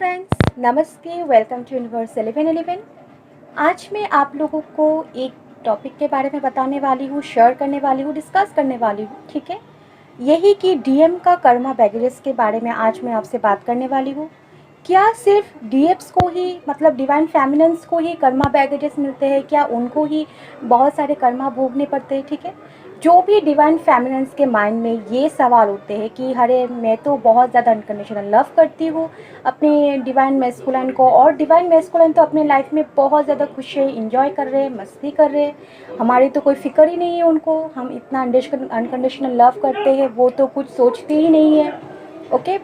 Friends, नमस्ते। Welcome to universe 1111। आज मैं आप लोगों को एक टॉपिक के बारे में बताने वाली हूँ, शेयर करने वाली हूँ, डिस्कस करने वाली हूँ। ठीक है, यही कि डीएम का कर्मा बैगेजेस के बारे में आज मैं आपसे बात करने वाली हूँ। क्या सिर्फ डीएफ्स को ही, मतलब डिवाइन फेमिनिन्स को ही कर्मा बैगेजेस मिलते हैं? क्या उनको ही बहुत सारे कर्मा भोगने पड़ते हैं? ठीक है, जो भी डिवाइन फेमिनिन्स के माइंड में ये सवाल होते हैं कि अरे मैं तो बहुत ज़्यादा अनकंडीशनल लव करती हूँ अपने डिवाइन मैस्कुलाइन को, और डिवाइन मैस्कुलाइन तो अपने लाइफ में बहुत ज़्यादा खुश है, इंजॉय कर रहे हैं, मस्ती कर रहे हैं, हमारी तो कोई फिक्र ही नहीं है उनको, हम इतना अनकंडीशनल लव करते हैं, वो तो कुछ सोचते ही नहीं है। ओके,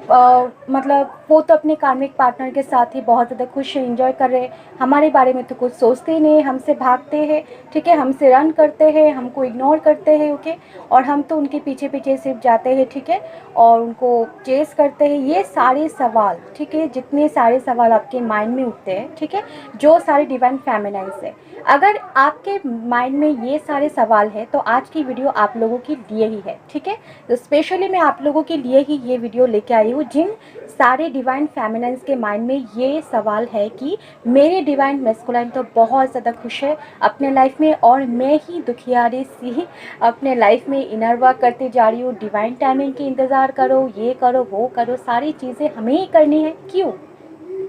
मतलब वो तो अपने कार्मिक पार्टनर के साथ ही बहुत ज़्यादा खुश है, इंजॉय कर रहे हैं, हमारे बारे में तो कुछ सोचते ही नहीं, हमसे भागते हैं। ठीक है, हमसे रन करते हैं, हमको इग्नोर करते हैं। ओके, और हम तो उनके पीछे पीछे सिर्फ जाते हैं। ठीक है, और उनको चेस करते हैं। ये सारे सवाल, ठीक है, जितने सारे सवाल आपके माइंड में उठते हैं, ठीक है, जो सारे डिवाइन फेमिनाइन्स है, अगर आपके माइंड में ये सारे सवाल है तो आज की वीडियो आप लोगों के लिए ही है। ठीक है, तो स्पेशली मैं आप लोगों के लिए ही ये वीडियो लेके आई हूँ, जिन सारे डिवाइन फेमिनाइन्स के माइंड में ये सवाल है कि मेरे डिवाइन मैस्कुलाइन तो बहुत ज़्यादा खुश है अपने लाइफ में, और मैं ही दुखियारी सी अपने लाइफ में इनर वर्क करती जा रही हूँ। डिवाइन टाइमिंग की इंतज़ार करो, ये करो, वो करो, सारी चीज़ें हमें ही करनी है, क्यों?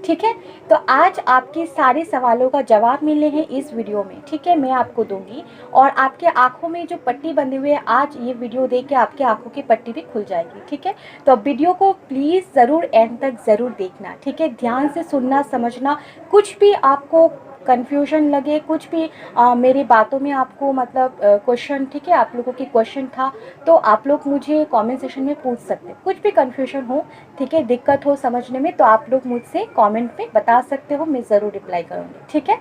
ठीक है, तो आज आपके सारे सवालों का जवाब मिलने हैं इस वीडियो में। ठीक है, मैं आपको दूंगी, और आपके आंखों में जो पट्टी बंधी हुई है, आज ये वीडियो देख के आपके आंखों की पट्टी भी खुल जाएगी। ठीक है, तो वीडियो को प्लीज़ ज़रूर एंड तक ज़रूर देखना। ठीक है, ध्यान से सुनना, समझना। कुछ भी आपको कन्फ्यूजन लगे, कुछ भी मेरी बातों में आपको मतलब क्वेश्चन, ठीक है, आप लोगों की क्वेश्चन था, तो आप लोग मुझे कमेंट सेक्शन में पूछ सकते हैं। कुछ भी कन्फ्यूजन हो, ठीक है, दिक्कत हो समझने में, तो आप लोग मुझसे कमेंट में बता सकते हो, मैं ज़रूर रिप्लाई करूँगी। ठीक है,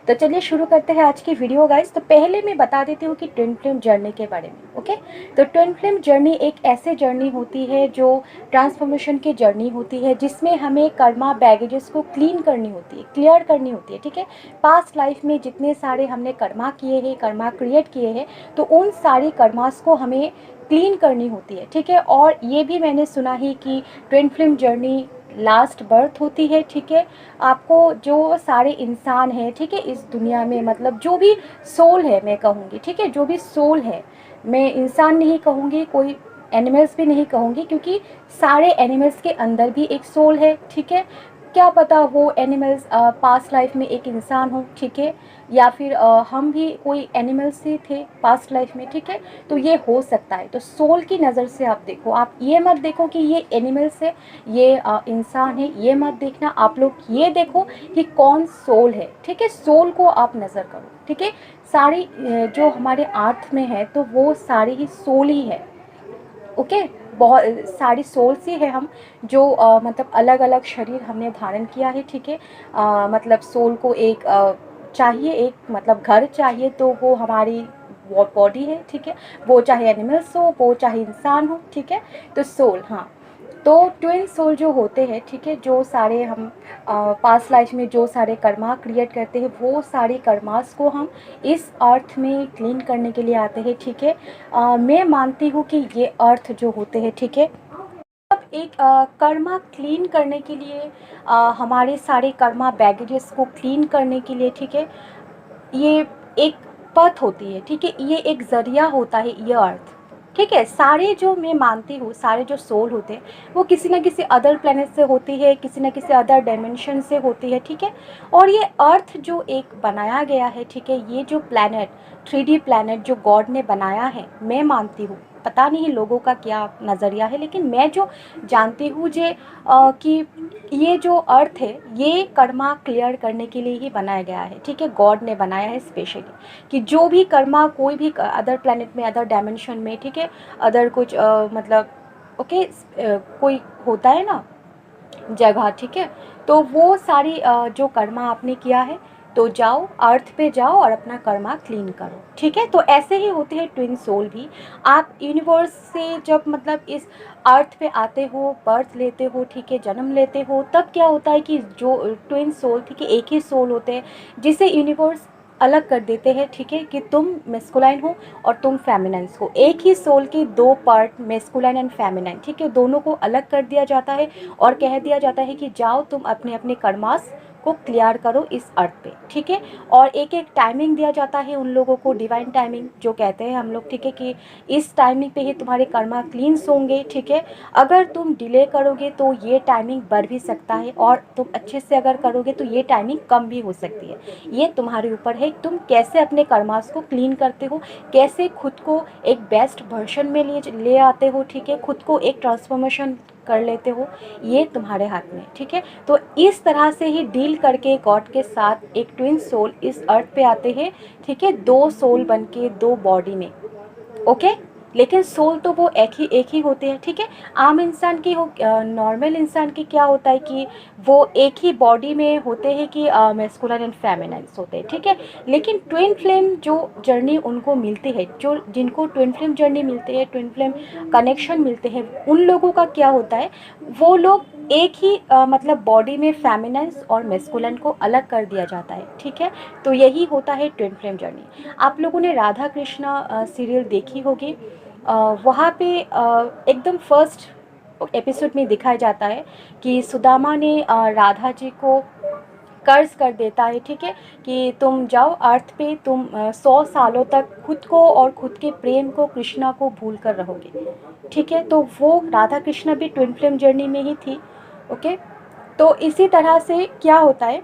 तो चलिए शुरू करते हैं आज की वीडियो गाइस। तो पहले मैं बता देती हूँ कि ट्विन फ्लेम जर्नी के बारे में। ओके, तो ट्विन फ्लेम जर्नी एक ऐसे जर्नी होती है जो ट्रांसफॉर्मेशन की जर्नी होती है, जिसमें हमें कर्मा बैगेजेस को क्लीन करनी होती है, क्लियर करनी होती है। ठीक है, पास्ट लाइफ में जितने सारे हमने कर्मा किए हैं, कर्मा क्रिएट किए हैं, तो उन सारी कर्मास को हमें क्लीन करनी होती है। ठीक है, और ये भी मैंने सुना ही कि twin flame journey last birth होती है। ठीक है, आपको जो सारे इंसान हैं, ठीक है, इस दुनिया में, मतलब जो भी सोल है मैं कहूँगी, ठीक है, जो भी सोल है, मैं इंसान नहीं कहूँगी, कोई एनिमल्स भी नहीं कहूँगी, क्योंकि सारे एनिमल्स के अंदर भी एक सोल है। ठीक है, क्या पता वो एनिमल्स पास्ट लाइफ में एक इंसान हो, ठीक है, या फिर हम भी कोई एनिमल्स ही थे पास्ट लाइफ में। ठीक है, तो ये हो सकता है। तो सोल की नज़र से आप देखो, आप ये मत देखो कि ये एनिमल्स है, ये इंसान है, ये मत देखना। आप लोग ये देखो कि कौन सोल है। ठीक है, सोल को आप नज़र करो। ठीक है, सारी जो हमारे अर्थ में है, तो वो सारी ही सोल ही है। ओके, बहुत सारी सोल्स ही है हम, जो मतलब अलग अलग शरीर हमने धारण किया है। ठीक है, मतलब सोल को एक चाहिए, एक मतलब घर चाहिए, तो वो हमारी वो बॉडी है। ठीक है, वो चाहे एनिमल्स हो, वो चाहे इंसान हो। ठीक है, तो सोल, हाँ, तो ट्विन सोल जो होते हैं, ठीक है, जो सारे हम पास्ट लाइफ में जो सारे कर्मा क्रिएट करते हैं, वो सारे कर्मास को हम इस अर्थ में क्लीन करने के लिए आते हैं। ठीक है, मैं मानती हूँ कि ये अर्थ जो होते हैं, ठीक है, अब एक कर्मा क्लीन करने के लिए, हमारे सारे कर्मा बैगेजेस को क्लीन करने के लिए, ठीक है, ये एक पथ होती है। ठीक है, ये एक ज़रिया होता है, ये अर्थ। ठीक है, सारे जो मैं मानती हूँ, सारे जो सोल होते हैं, वो किसी न किसी अदर प्लेनेट से होती है, किसी न किसी अदर डायमेंशन से होती है। ठीक है, और ये अर्थ जो एक बनाया गया है, ठीक है, ये जो प्लैनेट, 3D प्लैनेट जो गॉड ने बनाया है, मैं मानती हूँ, पता नहीं लोगों का क्या नज़रिया है, लेकिन मैं जो जानती हूँ जे कि ये जो अर्थ है, ये कर्मा क्लियर करने के लिए ही बनाया गया है। ठीक है, गॉड ने बनाया है स्पेशली, कि जो भी कर्मा कोई भी अदर प्लेनेट में, अदर डायमेंशन में, ठीक है, अदर कुछ मतलब ओके, कोई होता है ना जगह, ठीक है, तो वो सारी जो कर्मा आपने किया है, तो जाओ अर्थ पे जाओ और अपना कर्मा क्लीन करो। ठीक है, तो ऐसे ही होते हैं ट्विन सोल भी। आप यूनिवर्स से जब मतलब इस अर्थ पे आते हो, बर्थ लेते हो, ठीक है, जन्म लेते हो, तब क्या होता है कि जो ट्विन सोल, ठीक है, एक ही सोल होते हैं, जिसे यूनिवर्स अलग कर देते हैं, ठीक है, कि तुम मेस्कुलाइन हो और तुम फेमिनाइन हो। एक ही सोल के दो पार्ट मेस्कुलाइन एंड फेमिनाइन, ठीक है, दोनों को अलग कर दिया जाता है और कह दिया जाता है कि जाओ तुम अपने अपने कर्मास को क्लियर करो इस अर्थ पे, ठीक है। और एक एक टाइमिंग दिया जाता है उन लोगों को, डिवाइन टाइमिंग जो कहते हैं हम लोग, ठीक है, कि इस टाइमिंग पे ही तुम्हारे कर्मा क्लींस होंगे, ठीक है। अगर तुम डिले करोगे तो ये टाइमिंग बढ़ भी सकता है, और तुम अच्छे से अगर करोगे तो ये टाइमिंग कम भी हो सकती है। ये तुम्हारे ऊपर है, तुम कैसे अपने कर्मास को क्लीन करते हो, कैसे खुद को एक बेस्ट वर्जन में ले आते हो, ठीक है, खुद को एक ट्रांसफॉर्मेशन कर लेते हो, ये तुम्हारे हाथ में, ठीक है। तो इस तरह से ही डील करके गॉड के साथ एक ट्विन सोल इस अर्थ पे आते हैं, ठीक है, दो सोल बन के दो बॉडी में, ओके। लेकिन सोल तो वो एक ही होते हैं, ठीक है। आम इंसान की हो, नॉर्मल इंसान की क्या होता है कि वो एक ही बॉडी में होते हैं कि मेस्कुलर एंड फेमिनाइन होते हैं, ठीक है। लेकिन ट्विन फ्लेम जो जर्नी उनको मिलती है, जो जिनको ट्विन फ्लेम जर्नी मिलती है, ट्विन फ्लेम कनेक्शन मिलते हैं, उन लोगों का क्या होता है, वो लोग एक ही मतलब बॉडी में फेमिनाइन और मेस्कुलन को अलग कर दिया जाता है, ठीक है। तो यही होता है ट्विन फ्लेम जर्नी। आप लोगों ने राधा कृष्णा सीरियल देखी होगी, वहाँ पे एकदम फर्स्ट एपिसोड में दिखाया जाता है कि सुदामा ने राधा जी को कर्ज कर देता है, ठीक है, कि तुम जाओ अर्थ पे, तुम 100 सालों तक खुद को और खुद के प्रेम को, कृष्णा को भूल कर रहोगे, ठीक है। तो वो राधा कृष्णा भी ट्विन फ्लेम जर्नी में ही थी, ओके। तो इसी तरह से क्या होता है,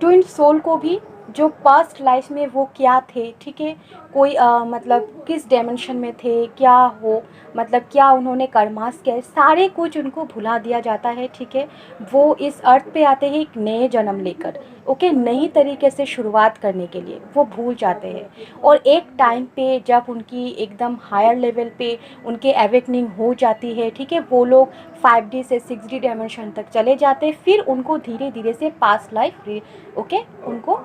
ट्विन सोल को भी जो पास्ट लाइफ में वो क्या थे, ठीक है, कोई मतलब किस डायमेंशन में थे, क्या हो, मतलब क्या उन्होंने कर्मास किया है, सारे कुछ उनको भुला दिया जाता है, ठीक है। वो इस अर्थ पे आते हैं एक नए जन्म लेकर, ओके, नई तरीके से शुरुआत करने के लिए वो भूल जाते हैं। और एक टाइम पे जब उनकी एकदम हायर लेवल पे उनके अवेकनिंग हो जाती है, ठीक है, वो लोग 5D से 6D डायमेंशन तक चले जाते हैं, फिर उनको धीरे धीरे से पास्ट लाइफ, ओके, उनको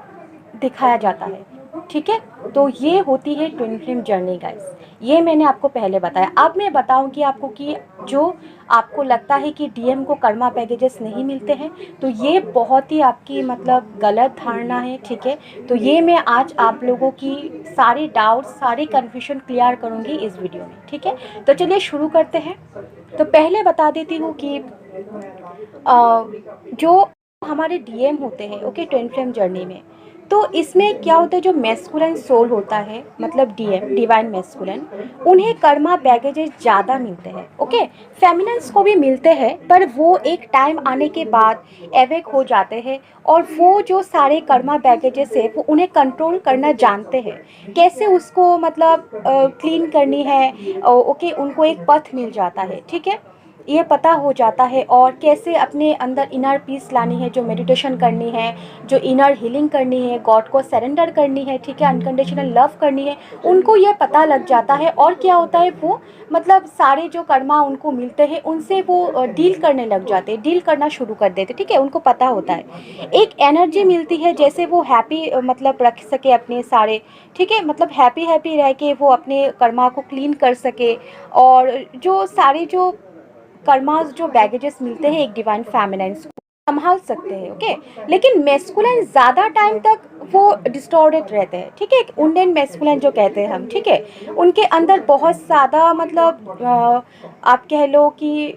दिखाया जाता है, ठीक है। तो ये होती है ट्विन फ्लेम जर्नी गाइस, ये मैंने आपको पहले बताया। अब मैं बताऊंगी आपको कि जो आपको लगता है कि डीएम को कर्मा पैकेजेस नहीं मिलते हैं, तो ये बहुत ही आपकी मतलब गलत धारणा है, ठीक है। तो ये मैं आज आप लोगों की सारी डाउट्स, सारी कन्फ्यूजन क्लियर करूंगी इस वीडियो में, ठीक है। तो चलिए शुरू करते हैं। तो पहले बता देती हूँ कि जो हमारे डीएम होते हैं, ओके, ट्विन फ्लेम जर्नी में, तो इसमें क्या होता है, जो मैस्कुलिन सोल होता है, मतलब डीएम डिवाइन मैस्कुलिन, उन्हें कर्मा बैगेजेस ज़्यादा मिलते हैं, ओके। फेमिनिन्स को भी मिलते हैं, पर वो एक टाइम आने के बाद एवेक हो जाते हैं, और वो जो सारे कर्मा बैगेजेस है वो उन्हें कंट्रोल करना जानते हैं, कैसे उसको मतलब क्लीन करनी है, ओके, उनको एक पथ मिल जाता है, ठीक है, ये पता हो जाता है। और कैसे अपने अंदर इनर पीस लानी है, जो मेडिटेशन करनी है, जो इनर हीलिंग करनी है, गॉड को सरेंडर करनी है, ठीक है, अनकंडीशनल लव करनी है, उनको ये पता लग जाता है। और क्या होता है, वो मतलब सारे जो कर्मा उनको मिलते हैं उनसे वो डील करने लग जाते हैं, डील करना शुरू कर देते, ठीक है, उनको पता होता है। एक एनर्जी मिलती है जैसे वो हैप्पी मतलब रख सके अपने सारे, ठीक है, मतलब हैप्पी हैप्पी रह के वो अपने कर्मा को क्लीन कर सके, और जो सारे जो कर्मास, जो बैगेजेस मिलते हैं एक डिवाइन फेमिनाइन को संभाल सकते हैं, ओके। लेकिन मेस्कुलाइन ज़्यादा टाइम तक वो डिस्टॉर्टेड रहते हैं, ठीक है, इंडियन मेस्कुलाइन जो कहते हैं हम, ठीक है, उनके अंदर बहुत ज़्यादा मतलब आप कह लो कि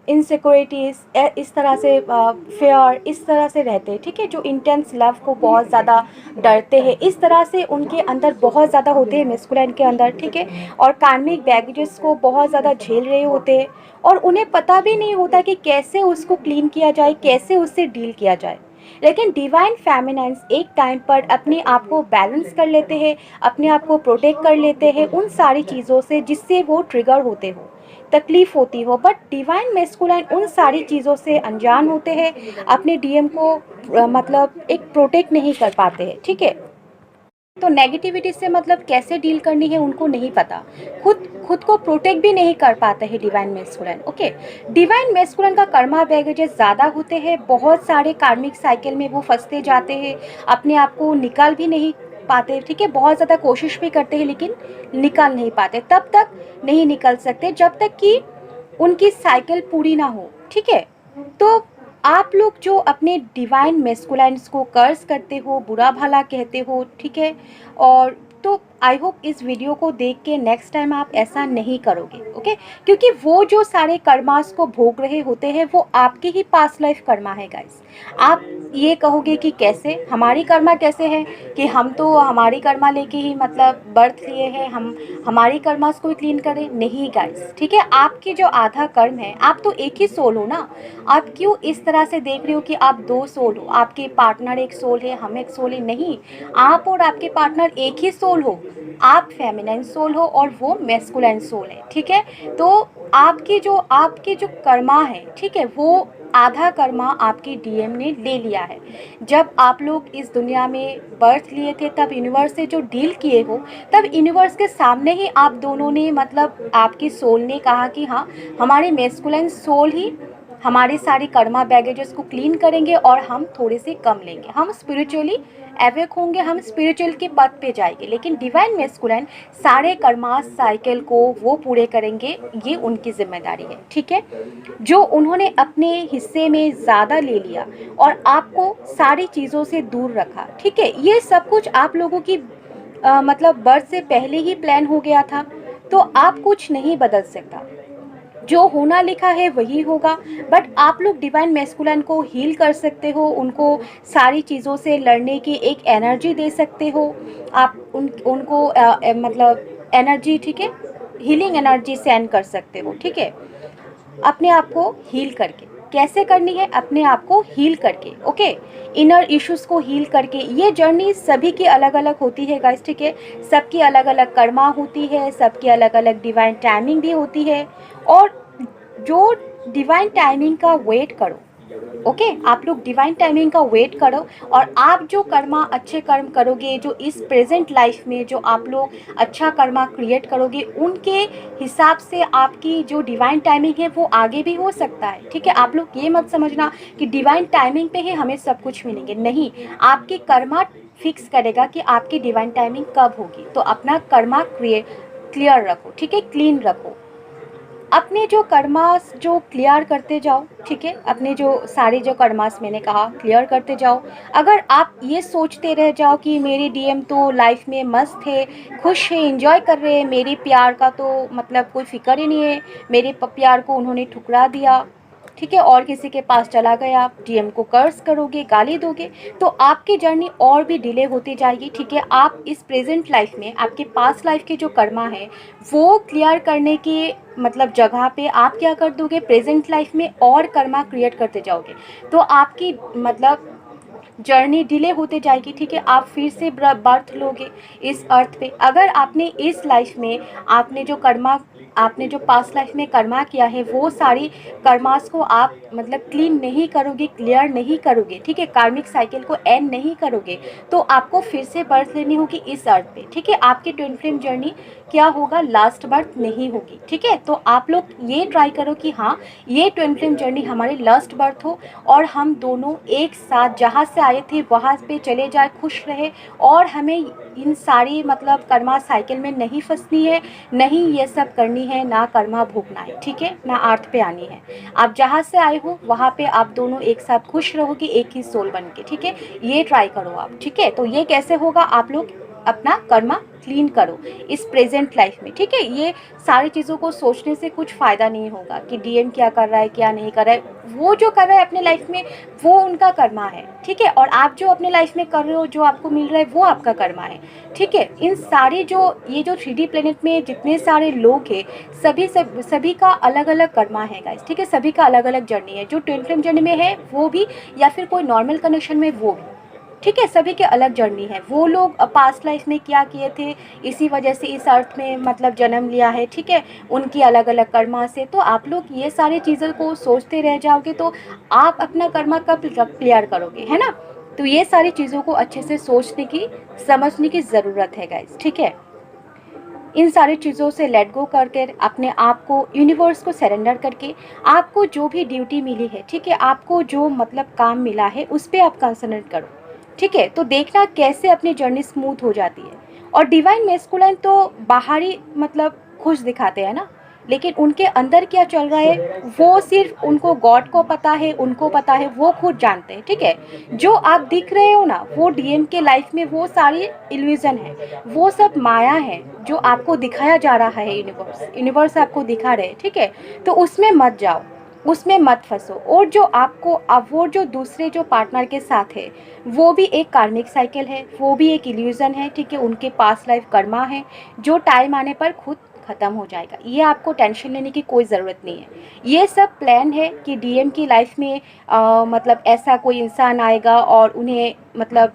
इनसिक्योरिटीज़ इस तरह से, फेयर इस तरह से रहते हैं, ठीक है, जो इंटेंस लव को बहुत ज़्यादा डरते हैं, इस तरह से उनके अंदर बहुत ज़्यादा होते हैं मेस्कुलाइन के अंदर, ठीक है। और कार्मिक बैगेजेस को बहुत ज़्यादा झेल रहे होते हैं, और उन्हें पता भी नहीं होता कि कैसे उसको क्लीन किया जाए, कैसे उससे डील किया जाए। लेकिन डिवाइन फेमिनाइन्स एक टाइम पर अपने आप को बैलेंस कर लेते हैं, अपने आप को प्रोटेक्ट कर लेते हैं उन सारी चीज़ों से जिससे वो ट्रिगर होते हो, तकलीफ होती हो। बट डिवाइन मेस्कुलाइन उन सारी चीज़ों से अनजान होते हैं, अपने डीएम को मतलब एक प्रोटेक्ट नहीं कर पाते हैं, ठीक है। तो नेगेटिविटी से मतलब कैसे डील करनी है उनको नहीं पता, खुद खुद को प्रोटेक्ट भी नहीं कर पाते हैं divine masculine, okay. Divine masculine का कर्मा बैगेजेस ज़्यादा होते हैं, बहुत सारे कार्मिक साइकिल में वो फंसते जाते हैं, अपने आप को निकाल भी नहीं पाते, ठीक है, बहुत ज़्यादा कोशिश भी करते हैं लेकिन निकाल नहीं पाते, तब तक नहीं निकल सकते जब तक कि उनकी साइकिल पूरी ना हो, ठीक है। तो आप लोग जो अपने डिवाइन मेस्कुलाइन्स को कर्स करते हो, बुरा भला कहते हो, ठीक है, और तो आई होप इस वीडियो को देख के नेक्स्ट टाइम आप ऐसा नहीं करोगे, ओके। क्योंकि वो जो सारे कर्मास को भोग रहे होते हैं वो आपकी ही पास्ट लाइफ कर्मा है गाइस। आप ये कहोगे कि कैसे हमारी कर्मा कैसे है, कि हम तो हमारी कर्मा लेके ही मतलब बर्थ लिए हैं, हम हमारी कर्मास को क्लीन करें? नहीं गाइस, ठीक है। आपकी जो आधा कर्म है, आप तो एक ही सोल हो ना। आप क्यों इस तरह से देख रहे हो कि आप दो सोल हो, आपके पार्टनर एक सोल है, हम एक सोल है? नहीं, आप और आपके पार्टनर एक ही सोल हो। आप फेमिनाइन सोल हो और वो मैस्कुलाइन सोल है, ठीक है। तो आपके जो कर्मा है, ठीक है, वो आधा कर्मा आपकी डीएम ने ले लिया है। जब आप लोग इस दुनिया में बर्थ लिए थे तब यूनिवर्स से जो डील किए हो, तब यूनिवर्स के सामने ही आप दोनों ने मतलब आपकी सोल ने कहा कि हाँ, हमारे मैस्कुलाइन सोल ही हमारे सारे कर्मा बैगेजेस को क्लीन करेंगे और हम थोड़े से कम लेंगे, हम स्पिरिचुअली एवेक होंगे, हम स्पिरिचुअल के पथ पे जाएंगे। लेकिन डिवाइन मैस्कुलाइन सारे कर्मा साइकिल को वो पूरे करेंगे, ये उनकी जिम्मेदारी है, ठीक है। जो उन्होंने अपने हिस्से में ज़्यादा ले लिया और आपको सारी चीज़ों से दूर रखा, ठीक है, ये सब कुछ आप लोगों की मतलब बर्थ से पहले ही प्लान हो गया था। तो आप कुछ नहीं बदल सकता, जो होना लिखा है वही होगा। बट आप लोग डिवाइन मैस्कुलाइन को हील कर सकते हो, उनको सारी चीज़ों से लड़ने की एक एनर्जी दे सकते हो। आप उनको मतलब एनर्जी, ठीक है, हीलिंग एनर्जी सेंड कर सकते हो, ठीक है, अपने आप को हील करके। कैसे करनी है? अपने आप को हील करके, ओके, इनर इश्यूज को हील करके। ये जर्नी सभी की अलग अलग होती है गाइस, ठीक है, सबकी अलग अलग कर्मा होती है, सबकी अलग अलग डिवाइन टाइमिंग भी होती है। और जो डिवाइन टाइमिंग का वेट करो, ओके, आप लोग डिवाइन टाइमिंग का वेट करो। और आप जो कर्मा अच्छे कर्म करोगे, जो इस प्रेजेंट लाइफ में जो आप लोग अच्छा कर्मा क्रिएट करोगे, उनके हिसाब से आपकी जो डिवाइन टाइमिंग है वो आगे भी हो सकता है, ठीक है। आप लोग ये मत समझना कि डिवाइन टाइमिंग पे ही हमें सब कुछ मिलेंगे, नहीं। आपकी कर्मा फिक्स करेगा कि आपकी डिवाइन टाइमिंग कब होगी। तो अपना कर्मा क्लियर रखो, ठीक है, क्लीन रखो। अपने जो कर्मास जो क्लियर करते जाओ, ठीक है, अपने जो सारे जो कर्मास मैंने कहा क्लियर करते जाओ। अगर आप ये सोचते रह जाओ कि मेरे डीएम तो लाइफ में मस्त है, खुश है, एंजॉय कर रहे हैं, मेरे प्यार का तो मतलब कोई फिक्र ही नहीं है, मेरे प्यार को उन्होंने ठुकरा दिया, ठीक है, और किसी के पास चला गया, डीएम को कर्स करोगे, गाली दोगे, तो आपकी जर्नी और भी डिले होती जाएगी, ठीक है। आप इस प्रेजेंट लाइफ में आपके पास्ट लाइफ के जो कर्मा है वो क्लियर करने के मतलब जगह पे आप क्या कर दोगे, प्रेजेंट लाइफ में और कर्मा क्रिएट करते जाओगे। तो आपकी मतलब जर्नी डिले होते जाएगी, ठीक है। आप फिर से बर्थ लोगे इस अर्थ पे। अगर आपने इस लाइफ में आपने जो पास्ट लाइफ में कर्मा किया है, वो सारी कर्मास को आप मतलब क्लीन नहीं करोगे, क्लियर नहीं करोगे, ठीक है, कार्मिक साइकिल को एंड नहीं करोगे, तो आपको फिर से बर्थ लेनी होगी इस अर्थ पे, ठीक है। आपकी ट्विन फ्लेम जर्नी क्या होगा, लास्ट बर्थ नहीं होगी, ठीक है। तो आप लोग ये ट्राई करो कि हाँ, ये ट्विन फ्लेम जर्नी हमारी लास्ट बर्थ हो और हम दोनों एक साथ जहाँ से आए थे वहाँ पे चले जाए, खुश रहे, और हमें इन सारी मतलब कर्मा साइकिल में नहीं फंसनी है, नहीं ये सब करनी है, ना कर्मा भोगना है, ठीक है, ना अर्थ पे आनी है। आप जहाँ से आए हो वहाँ पे आप दोनों एक साथ खुश रहोगे, एक ही सोल बन के, ठीक है। ये ट्राई करो आप, ठीक है। तो ये कैसे होगा, आप लोग अपना कर्मा क्लीन करो इस प्रेजेंट लाइफ में, ठीक है। ये सारी चीज़ों को सोचने से कुछ फ़ायदा नहीं होगा कि डीएम क्या कर रहा है, क्या नहीं कर रहा है। वो जो कर रहा है अपने लाइफ में वो उनका कर्मा है, ठीक है, और आप जो अपने लाइफ में कर रहे हो, जो आपको मिल रहा है, वो आपका कर्मा है, ठीक है। इन सारे जो ये जो 3D प्लेनेट में जितने सारे लोग हैं, सभी का अलग अलग कर्मा है गाइस, ठीक है, सभी का अलग अलग जर्नी है। जो ट्विन फ्लेम जर्नी में है वो भी, या फिर कोई नॉर्मल कनेक्शन में वो भी, ठीक है, सभी की अलग जर्नी है। वो लोग पास्ट लाइफ में क्या किए थे, इसी वजह से इस अर्थ में मतलब जन्म लिया है, ठीक है, उनकी अलग अलग कर्मा से। तो आप लोग ये सारी चीज़ों को सोचते रह जाओगे तो आप अपना कर्मा कब क्लियर करोगे, है ना। तो ये सारी चीज़ों को अच्छे से सोचने की, समझने की ज़रूरत है गाइस, ठीक है। इन सारी चीज़ों से लेट गो करके अपने आप को यूनिवर्स को सरेंडर करके, आपको जो भी ड्यूटी मिली है, ठीक है, आपको जो मतलब काम मिला है उस पर आप कंसंट्रेट करो, ठीक है। तो देखना कैसे अपनी जर्नी स्मूथ हो जाती है। और डिवाइन मैस्कुलाइन तो बाहरी मतलब खुश दिखाते हैं ना, लेकिन उनके अंदर क्या चल रहा है वो सिर्फ उनको गॉड को पता है, उनको पता है, वो खुद जानते हैं, ठीक है। जो आप दिख रहे हो ना वो डीएम के लाइफ में वो सारी इल्यूजन है, वो सब माया है जो आपको दिखाया जा रहा है, यूनिवर्स आपको दिखा रहे हैं, ठीक है। तो उसमें मत जाओ, उसमें मत फंसो। और जो आपको अब वो जो दूसरे जो पार्टनर के साथ है वो भी एक कार्मिक साइकिल है, वो भी एक इल्यूज़न है, ठीक है। उनके पास लाइफ कर्मा है जो टाइम आने पर खुद ख़त्म हो जाएगा। ये आपको टेंशन लेने की कोई ज़रूरत नहीं है। ये सब प्लान है कि डीएम की लाइफ में मतलब ऐसा कोई इंसान आएगा और उन्हें मतलब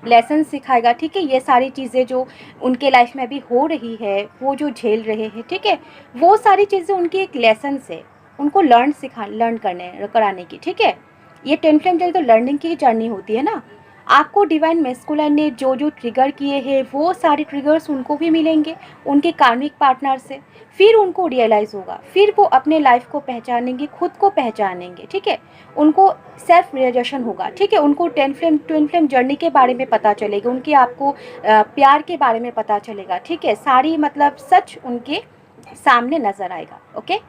लेसन सिखाएगा, ठीक है। ये सारी चीज़ें जो उनके लाइफ में अभी हो रही है, वो जो झेल रहे हैं, ठीक है, वो सारी चीज़ें उनकी एक लेसन है, उनको लर्न कराने की, ठीक है। ये ट्विन फ्लेम जर्नी तो लर्निंग की ही जर्नी होती है ना। आपको डिवाइन मैस्कुलाइन ने जो जो ट्रिगर किए हैं वो सारे ट्रिगर्स उनको भी मिलेंगे उनके कार्मिक पार्टनर से। फिर उनको रियलाइज़ होगा, फिर वो अपने लाइफ को पहचानेंगे, खुद को पहचानेंगे, ठीक है। उनको सेल्फ रियलाइजेशन होगा, ठीक है। उनको ट्विन फ्लेम जर्नी के बारे में पता चलेगा, उनके आपको प्यार के बारे में पता चलेगा, ठीक है। सारी मतलब सच उनके सामने नज़र आएगा, ओके।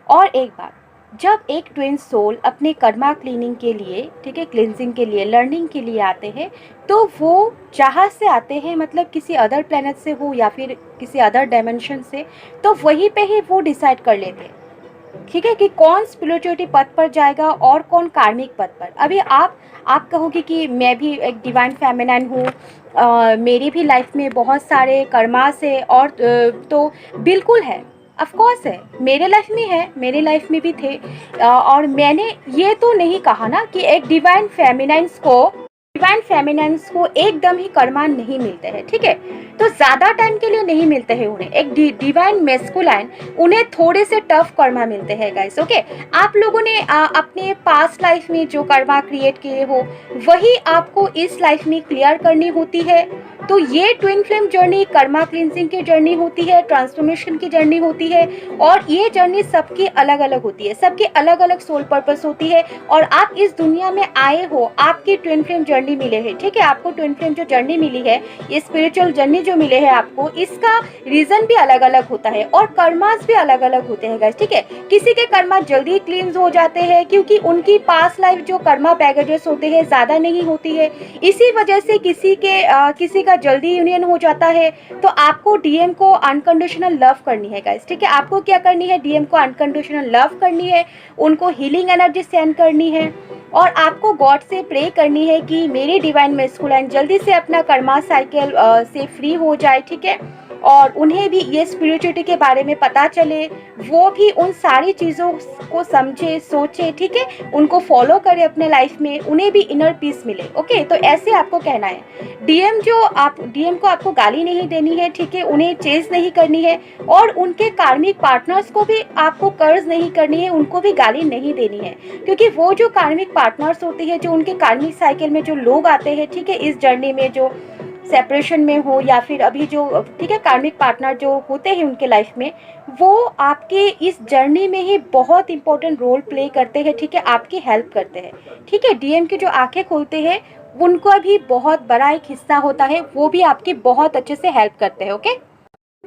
और एक बात, जब एक ट्विन सोल अपने कर्मा क्लीनिंग के लिए, ठीक है, क्लिनजिंग के लिए, लर्निंग के लिए आते हैं तो वो जहाँ से आते हैं मतलब किसी अदर प्लेनेट से हो या फिर किसी अदर डायमेंशन से, तो वहीं पे ही वो डिसाइड कर लेते हैं, ठीक है, कि कौन स्पिरिचुअलिटी पथ पर जाएगा और कौन कार्मिक पथ पर। अभी आप कहोगे कि मैं भी एक डिवाइन फेमिनाइन हूँ, मेरी भी लाइफ में बहुत सारे कर्मास है और तो बिल्कुल है, ऑफ कोर्स है, मेरे लाइफ में है, मेरे लाइफ में भी थे। और मैंने ये तो नहीं कहा ना कि एक डिवाइन फेमिनाइंस को एकदम ही कर्मान नहीं मिलते हैं, ठीक है। तो ज़्यादा टाइम के लिए नहीं मिलते हैं उन्हें। एक डिवाइन मेस्कुलाइन उन्हें थोड़े से टफ कर्मा मिलते हैं गाइस, ओके। आप लोगों ने अपने पास्ट लाइफ में जो कर्मा क्रिएट किए हो वही आपको इस लाइफ में क्लियर करनी होती है। तो ये twin flame journey Karma cleansing की जर्नी होती है, ट्रांसफॉर्मेशन की जर्नी होती है। और ये जर्नी सबकी अलग अलग होती है, सबके अलग अलग सोल पर्पस होती है। और आप इस दुनिया में आए हो, आपकी ट्विन फ्लेम जर्नी मिले है, ठीक है। आपको ट्विन फ्लेम जो जर्नी मिली है, ये स्पिरिचुअल जर्नी जो मिले है आपको, इसका रीजन भी अलग अलग होता है और कर्मास भी अलग अलग होते हैं गाइस, ठीक है। किसी के कर्मा जल्दी क्लींस हो जाते हैं क्योंकि उनकी पास्ट लाइफ जो कर्मा बैगेजेस होते हैं ज़्यादा नहीं होती है, इसी वजह से किसी का जल्दी यूनियन हो जाता है। तो आपको डीएम को अनकंडीशनल लव करनी है गाइस, ठीक है। आपको क्या करनी है, डीएम को अनकंडीशनल लव करनी है, उनको हीलिंग एनर्जी सेंड करनी है और आपको गॉड से प्रे करनी है कि मेरी डिवाइन मैस्कुलाइन जल्दी से अपना कर्मा साइकिल से फ्री हो जाए, ठीक है। और उन्हें भी ये स्पिरिचुअलिटी के बारे में पता चले, वो भी उन सारी चीज़ों को समझे, सोचे, ठीक है, उनको फॉलो करे अपने लाइफ में, उन्हें भी इनर पीस मिले, ओके। तो ऐसे आपको कहना है। डीएम को आपको गाली नहीं देनी है, ठीक है, उन्हें चेज नहीं करनी है और उनके कार्मिक पार्टनर्स को भी आपको कर्ज नहीं करनी है, उनको भी गाली नहीं देनी है। क्योंकि वो जो कार्मिक पार्टनर्स होते हैं, जो उनके कार्मिक साइकिल में जो लोग आते हैं, ठीक है, इस जर्नी में जो सेपरेशन में हो या फिर अभी जो, ठीक है, कार्मिक पार्टनर जो होते हैं उनके लाइफ में, वो आपके इस जर्नी में ही बहुत इंपॉर्टेंट रोल प्ले करते हैं, ठीक है, आपकी हेल्प करते हैं, ठीक है। डीएम की जो आंखें खोलते हैं उनका भी बहुत बड़ा एक हिस्सा होता है, वो भी आपकी बहुत अच्छे से हेल्प करते हैं, ओके।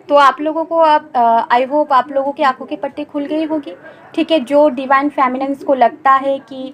तो आप लोगों को अब आई होप आप लोगों की आंखों की पट्टी खुल गई होगी, ठीक है। जो डिवाइन फेमिनिन्स को लगता है कि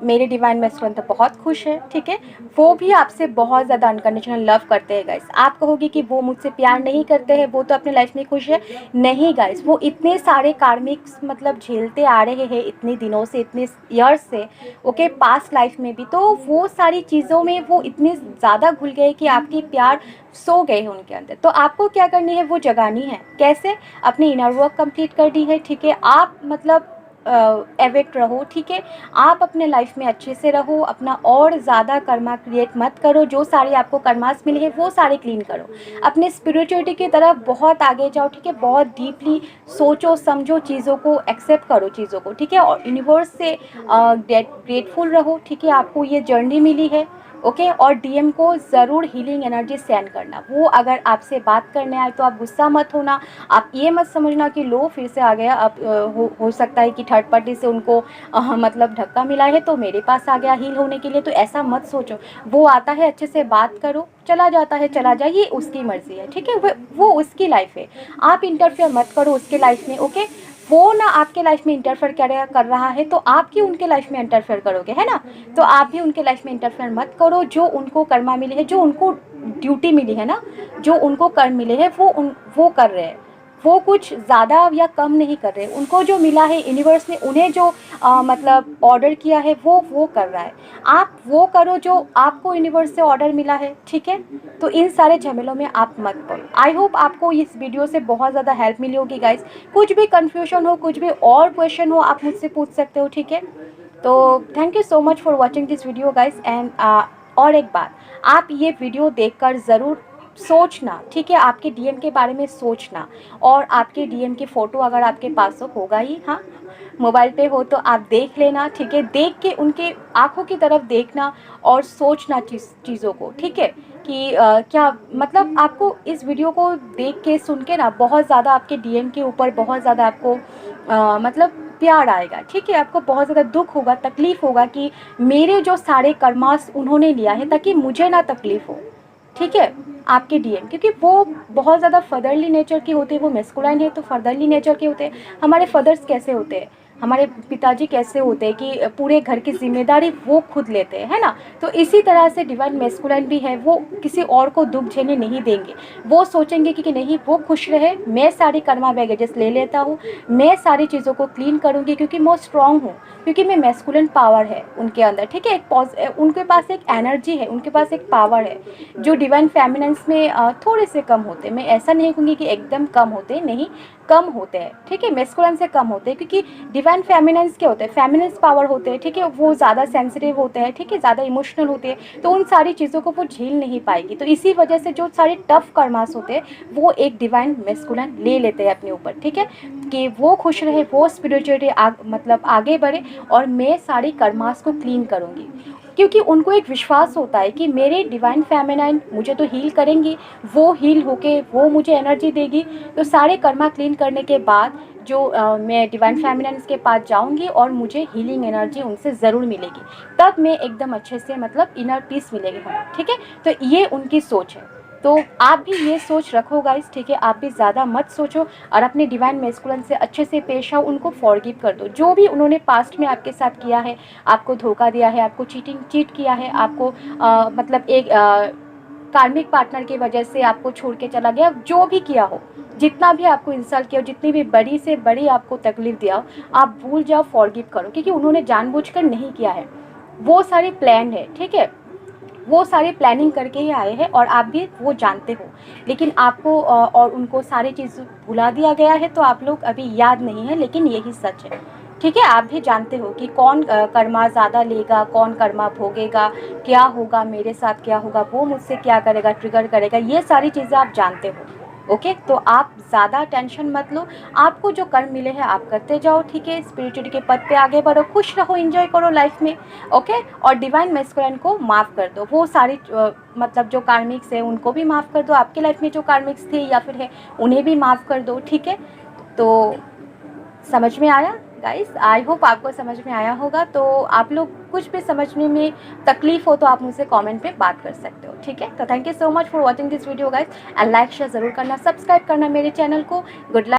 मेरे डिवाइन मैस्कुलिन तो बहुत खुश है, ठीक है, वो भी आपसे बहुत ज़्यादा अनकंडीशनल लव करते हैं गाइस। आप कहोगे कि वो मुझसे प्यार नहीं करते हैं, वो तो अपने लाइफ में खुश है। नहीं गाइस, वो इतने सारे कार्मिक्स मतलब झेलते आ रहे हैं इतने दिनों से, इतने ईयर्स से, ओके, पास्ट लाइफ में भी। तो वो सारी चीज़ों में वो इतने ज़्यादा घुल गए कि आपकी प्यार सो गए हैं उनके अंदर। तो आपको क्या करनी है, वो जगानी है। कैसे? अपनी इनर वर्क कंप्लीट करनी है, ठीक है। आप मतलब एवेक्ट रहो, ठीक है। आप अपने लाइफ में अच्छे से रहो, अपना और ज़्यादा कर्मा क्रिएट मत करो, जो सारे आपको कर्मास मिले हैं वो सारे क्लीन करो, अपने स्पिरिचुअलिटी की तरफ बहुत आगे जाओ, ठीक है। बहुत डीपली सोचो, समझो, चीज़ों को एक्सेप्ट करो, चीज़ों को, ठीक है। और यूनिवर्स से ग्रेटफुल रहो, ठीक है। आपको ये जर्नी मिली है, ओके। और डीएम को ज़रूर हीलिंग एनर्जी सेंड करना। वो अगर आपसे बात करने आए तो आप गुस्सा मत होना, आप ये मत समझना कि लो फिर से आ गया। अब हो सकता है कि थर्ड पार्टी से उनको मतलब धक्का मिला है तो मेरे पास आ गया हील होने के लिए, तो ऐसा मत सोचो। वो आता है, अच्छे से बात करो, चला जाता है चला जाए, ये उसकी मर्ज़ी है, ठीक है। वो उसकी लाइफ है, आप इंटरफेयर मत करो उसके लाइफ में, ओके। वो ना आपके लाइफ में इंटरफेयर कर रहा है तो आप क्यों उनके लाइफ में इंटरफेयर करोगे, है ना। तो आप भी उनके लाइफ में इंटरफेयर मत करो। जो उनको कर्मा मिली है, जो उनको ड्यूटी मिली है ना, जो उनको कर्म मिले हैं, वो कर रहे हैं। वो कुछ ज़्यादा या कम नहीं कर रहे। उनको जो मिला है यूनिवर्स ने उन्हें जो मतलब ऑर्डर किया है वो कर रहा है। आप वो करो जो आपको यूनिवर्स से ऑर्डर मिला है, ठीक है। तो इन सारे झमेलों में आप मत पड़ो। आई होप आपको इस वीडियो से बहुत ज़्यादा हेल्प मिली होगी गाइस। कुछ भी कन्फ्यूजन हो, कुछ भी और क्वेश्चन हो, आप मुझसे पूछ सकते हो, ठीक है। तो thank you so much for watching this video guys. And और एक बात, आप ये वीडियो देखकर ज़रूर सोचना, ठीक है। आपके डीएम के बारे में सोचना, और आपके डीएम की फ़ोटो अगर आपके पास तो होगा ही, हाँ, मोबाइल पे हो तो आप देख लेना, ठीक है। देख के उनके आँखों की तरफ देखना और सोचना चीज़ों को, ठीक है। कि क्या मतलब आपको इस वीडियो को देख के सुन के ना बहुत ज़्यादा आपके डीएम के ऊपर बहुत ज़्यादा आपको मतलब प्यार आएगा, ठीक है। आपको बहुत ज़्यादा दुख होगा, तकलीफ़ होगा कि मेरे जो सारे कर्मास उन्होंने लिया है ताकि मुझे ना तकलीफ़ हो, ठीक है। आपके डीएम, क्योंकि वो बहुत ज़्यादा फादरली नेचर की होते हैं। वो मैस्कुलाइन है तो फादरली नेचर के होते हैं। हमारे फादर्स कैसे होते हैं, हमारे पिताजी कैसे होते हैं कि पूरे घर की जिम्मेदारी वो खुद लेते हैं, है ना। तो इसी तरह से डिवाइन मैस्कुलाइन भी है। वो किसी और को दुख झेलने नहीं देंगे। वो सोचेंगे कि नहीं, वो खुश रहे, मैं सारी कर्मा बैगेजेस ले लेता हूँ, मैं सारी चीज़ों को क्लीन करूँगी क्योंकि मैं स्ट्रांग हूँ, क्योंकि मैं मैस्कुलिन पावर है उनके अंदर, ठीक है। उनके पास एक एनर्जी है, उनके पास एक पावर है जो डिवाइन फेमिनेंस में थोड़े से कम होते हैं। मैं ऐसा नहीं कहूँगी कि एकदम कम होते, नहीं, कम होते हैं, ठीक है। मैस्कुलिन से कम होते हैं, क्योंकि डिवाइन फेमिनेंस क्या होते हैं, फेमिनेंस पावर होते हैं, ठीक है। वो ज़्यादा सेंसिटिव होते हैं, ठीक है, ज़्यादा इमोशनल होते हैं, तो उन सारी चीज़ों को वो झेल नहीं पाएगी। तो इसी वजह से जो सारे टफ कर्मास होते हैं वो एक डिवाइन मैस्कुलिन ले लेते हैं अपने ऊपर, ठीक है। कि वो खुश रहे, वो स्पिरिचुअली मतलब आगे बढ़े, और मैं सारी कर्मास को क्लीन करूँगी, क्योंकि उनको एक विश्वास होता है कि मेरे डिवाइन फेमिनाइन मुझे तो हील करेंगी, वो हील होके वो मुझे एनर्जी देगी। तो सारे कर्मा क्लीन करने के बाद जो मैं डिवाइन फेमिनाइन के पास जाऊंगी और मुझे हीलिंग एनर्जी उनसे ज़रूर मिलेगी, तब मैं एकदम अच्छे से मतलब इनर पीस मिलेगी हमें, ठीक है। तो ये उनकी सोच है। तो आप भी ये सोच रखो गाइस, ठीक है। आप भी ज़्यादा मत सोचो और अपने डिवाइन मैस्कुलिन से अच्छे से पेश आओ, उनको फॉरगिव कर दो। जो भी उन्होंने पास्ट में आपके साथ किया है, आपको धोखा दिया है, आपको चीट किया है, आपको मतलब एक कार्मिक पार्टनर की वजह से आपको छोड़ के चला गया, जो भी किया हो, जितना भी आपको इंसल्ट किया हो, जितनी भी बड़ी से बड़ी आपको तकलीफ दिया हो, आप भूल जाओ, फॉरगिव करो, क्योंकि उन्होंने जानबूझकर नहीं किया है। वो सारी प्लान है, ठीक है। वो सारी प्लानिंग करके ही आए हैं और आप भी वो जानते हो, लेकिन आपको और उनको सारी चीज़ भुला दिया गया है, तो आप लोग अभी याद नहीं है, लेकिन यही सच है, ठीक है। आप भी जानते हो कि कौन कर्मा ज़्यादा लेगा, कौन कर्मा भोगेगा, क्या होगा मेरे साथ, क्या होगा, वो मुझसे क्या करेगा, ट्रिगर करेगा, ये सारी चीज़ें आप जानते हो, ओके। तो आप ज़्यादा टेंशन मत लो, आपको जो कर्म मिले हैं आप करते जाओ, ठीक है। स्पिरिचुअलिटी के पद पे आगे बढ़ो, खुश रहो, एंजॉय करो लाइफ में, ओके। और डिवाइन मैस्कुलिन को माफ़ कर दो। वो सारी मतलब जो कार्मिक्स है उनको भी माफ़ कर दो, आपके लाइफ में जो कार्मिक्स थे या फिर है उन्हें भी माफ़ कर दो, ठीक है। तो समझ में आया गाइस? आई होप आपको समझ में आया होगा। तो आप लोग कुछ भी समझने में तकलीफ़ हो तो आप मुझसे कमेंट पे बात कर सकते हो, ठीक है। तो thank you so much for watching this video guys, and like share ज़रूर करना, सब्सक्राइब करना मेरे चैनल को। Good luck.